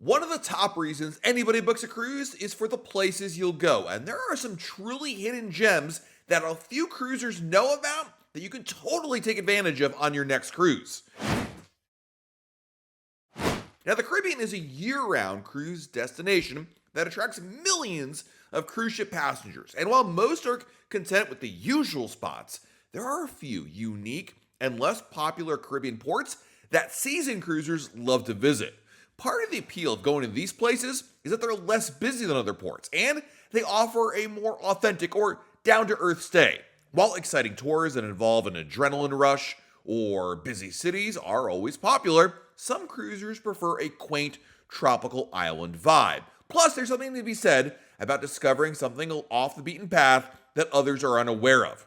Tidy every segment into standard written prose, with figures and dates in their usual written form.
One of the top reasons anybody books a cruise is for the places you'll go, and there are some truly hidden gems that a few cruisers know about that you can totally take advantage of on your next cruise. Now, the Caribbean is a year-round cruise destination that attracts millions of cruise ship passengers, and while most are content with the usual spots, there are a few unique and less popular Caribbean ports that seasoned cruisers love to visit. Part of the appeal of going to these places is that they're less busy than other ports, and they offer a more authentic or down-to-earth stay. While exciting tours that involve an adrenaline rush or busy cities are always popular, some cruisers prefer a quaint, tropical island vibe. Plus, there's something to be said about discovering something off the beaten path that others are unaware of.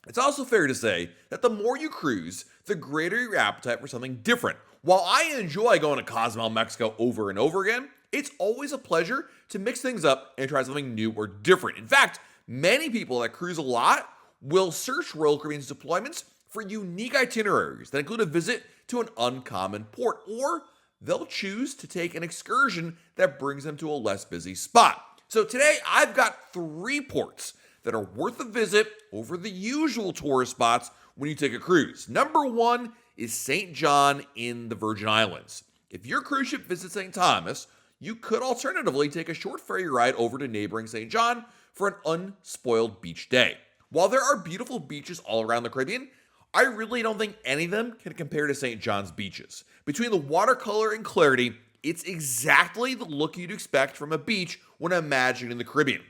It's also fair to say that the more you cruise, the greater your appetite for something different. While I enjoy going to Cozumel, Mexico over and over again, it's always a pleasure to mix things up and try something new or different. In fact, many people that cruise a lot will search Royal Caribbean's deployments for unique itineraries that include a visit to an uncommon port, or they'll choose to take an excursion that brings them to a less busy spot. So today, I've got 3 ports that are worth a visit over the usual tourist spots when you take a cruise. Number 1 is St. John in the Virgin Islands. If your cruise ship visits St. Thomas, you could alternatively take a short ferry ride over to neighboring St. John for an unspoiled beach day. While there are beautiful beaches all around the Caribbean, I really don't think any of them can compare to St. John's beaches. Between the watercolor and clarity, it's exactly the look you'd expect from a beach when imagining the Caribbean.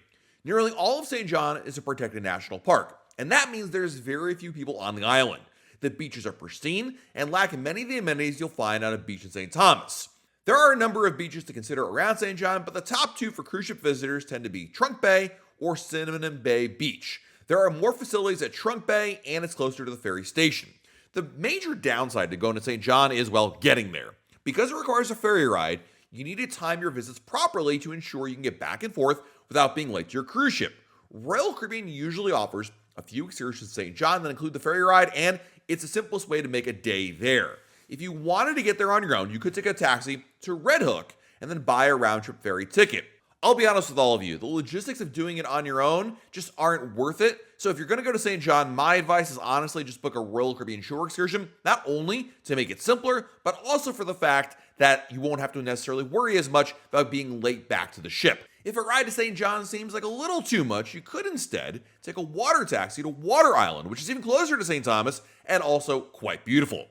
Nearly all of St. John is a protected national park, and that means there's very few people on the island. The beaches are pristine and lack many of the amenities you'll find on a beach in St. Thomas. There are a number of beaches to consider around St. John, but the top 2 for cruise ship visitors tend to be Trunk Bay or Cinnamon Bay Beach. There are more facilities at Trunk Bay, and it's closer to the ferry station. The major downside to going to St. John is, well, getting there. Because it requires a ferry ride, you need to time your visits properly to ensure you can get back and forth without being late to your cruise ship. Royal Caribbean usually offers a few excursions to St. John that include the ferry ride, and it's the simplest way to make a day there. If you wanted to get there on your own, you could take a taxi to Red Hook and then buy a round-trip ferry ticket. I'll be honest with all of you, the logistics of doing it on your own just aren't worth it. So if you're going to go to St. John, my advice is honestly just book a Royal Caribbean shore excursion, not only to make it simpler, but also for the fact that you won't have to necessarily worry as much about being late back to the ship. If a ride to St. John seems like a little too much, you could instead take a water taxi to Water Island, which is even closer to St. Thomas and also quite beautiful.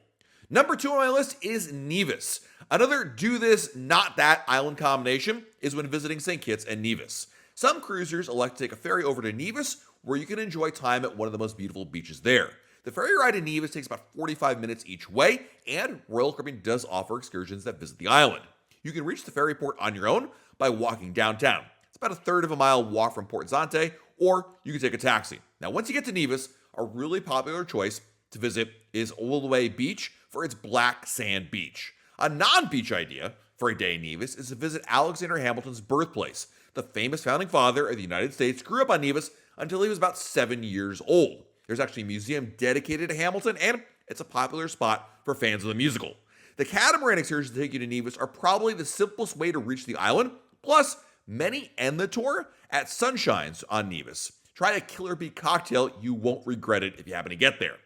Number 2 on my list is Nevis. Another do this, not that island combination is when visiting St. Kitts and Nevis. Some cruisers elect to take a ferry over to Nevis, where you can enjoy time at one of the most beautiful beaches there. The ferry ride to Nevis takes about 45 minutes each way, and Royal Caribbean does offer excursions that visit the island. You can reach the ferry port on your own by walking downtown. It's about a third of a mile walk from Port Zante, or you can take a taxi. Now, once you get to Nevis, a really popular choice to visit is Oldaway Beach for its black sand beach. A non-beach idea for a day in Nevis is to visit Alexander Hamilton's birthplace. The famous founding father of the United States grew up on Nevis until he was about 7 years old. There's actually a museum dedicated to Hamilton, and it's a popular spot for fans of the musical. The catamaran excursions that take you to Nevis are probably the simplest way to reach the island, plus many end the tour at Sunshine's on Nevis. Try a Killer Bee cocktail, you won't regret it if you happen to get there.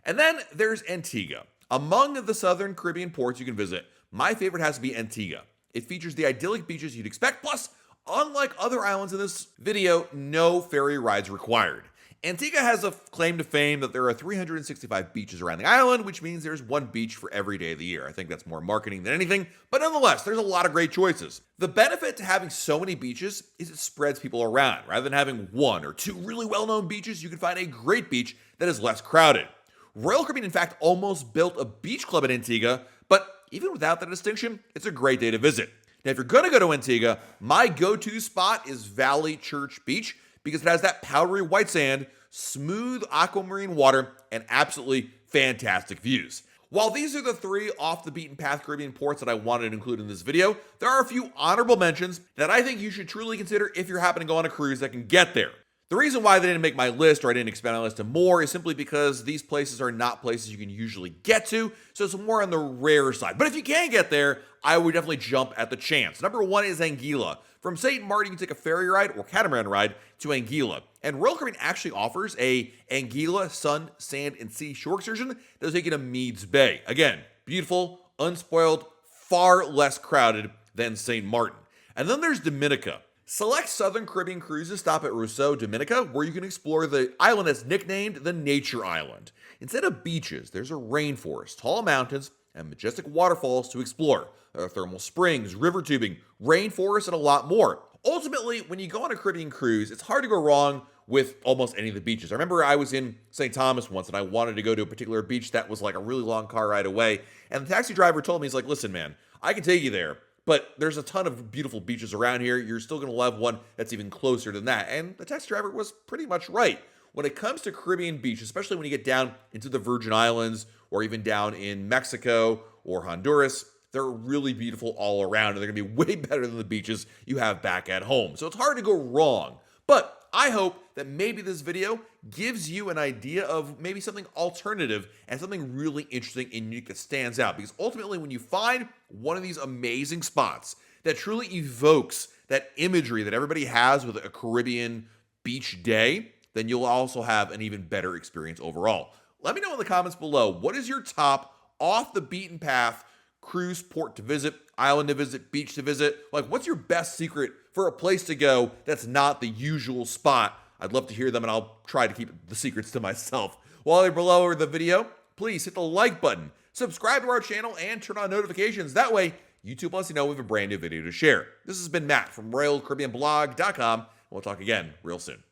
And then there's Antigua. Among the southern Caribbean ports you can visit, my favorite has to be Antigua. It features the idyllic beaches you'd expect, plus, unlike other islands in this video, no ferry rides required. Antigua has a claim to fame that there are 365 beaches around the island, which means there's one beach for every day of the year. I think that's more marketing than anything, but nonetheless, there's a lot of great choices. The benefit to having so many beaches is it spreads people around. Rather than having 1 or 2 really well-known beaches, you can find a great beach that is less crowded. Royal Caribbean, in fact, almost built a beach club in Antigua, but even without that distinction, it's a great day to visit. Now, if you're going to go to Antigua, my go-to spot is Valley Church Beach because it has that powdery white sand, smooth aquamarine water, and absolutely fantastic views. While these are the 3 off-the-beaten-path Caribbean ports that I wanted to include in this video, there are a few honorable mentions that I think you should truly consider if you're happening to go on a cruise that can get there. The reason why they didn't make my list, or I didn't expand my list to more, is simply because these places are not places you can usually get to, so it's more on the rare side. But if you can get there, I would definitely jump at the chance. Number 1 is Anguilla. From St. Martin, you can take a ferry ride or catamaran ride to Anguilla. And Royal Caribbean actually offers a Anguilla sun, sand, and sea shore excursion that'll take you to Meads Bay. Again, beautiful, unspoiled, far less crowded than St. Martin. And then there's Dominica. Select Southern Caribbean cruises stop at Rousseau, Dominica, where you can explore the island that's nicknamed the Nature Island. Instead of beaches, there's a rainforest, tall mountains, and majestic waterfalls to explore. There are thermal springs, river tubing, rainforests, and a lot more. Ultimately, when you go on a Caribbean cruise, it's hard to go wrong with almost any of the beaches. I remember I was in St. Thomas once, and I wanted to go to a particular beach that was like a really long car ride away, and the taxi driver told me, he's like, listen, man, I can take you there, but there's a ton of beautiful beaches around here. You're still going to love one that's even closer than that. And the taxi driver was pretty much right. When it comes to Caribbean beach, especially when you get down into the Virgin Islands or even down in Mexico or Honduras, they're really beautiful all around, and they're going to be way better than the beaches you have back at home. So it's hard to go wrong. But I hope that maybe this video gives you an idea of maybe something alternative and something really interesting and unique that stands out. Because ultimately, when you find one of these amazing spots that truly evokes that imagery that everybody has with a Caribbean beach day, then you'll also have an even better experience overall. Let me know in the comments below, what is your top off the beaten path cruise port to visit, island to visit, beach to visit? Like, what's your best secret for a place to go that's not the usual spot? I'd love to hear them, and I'll try to keep the secrets to myself. While you're below the video, please hit the like button, subscribe to our channel, and turn on notifications. That way, YouTube lets you know we have a brand new video to share. This has been Matt from RoyalCaribbeanBlog.com, and we'll talk again real soon.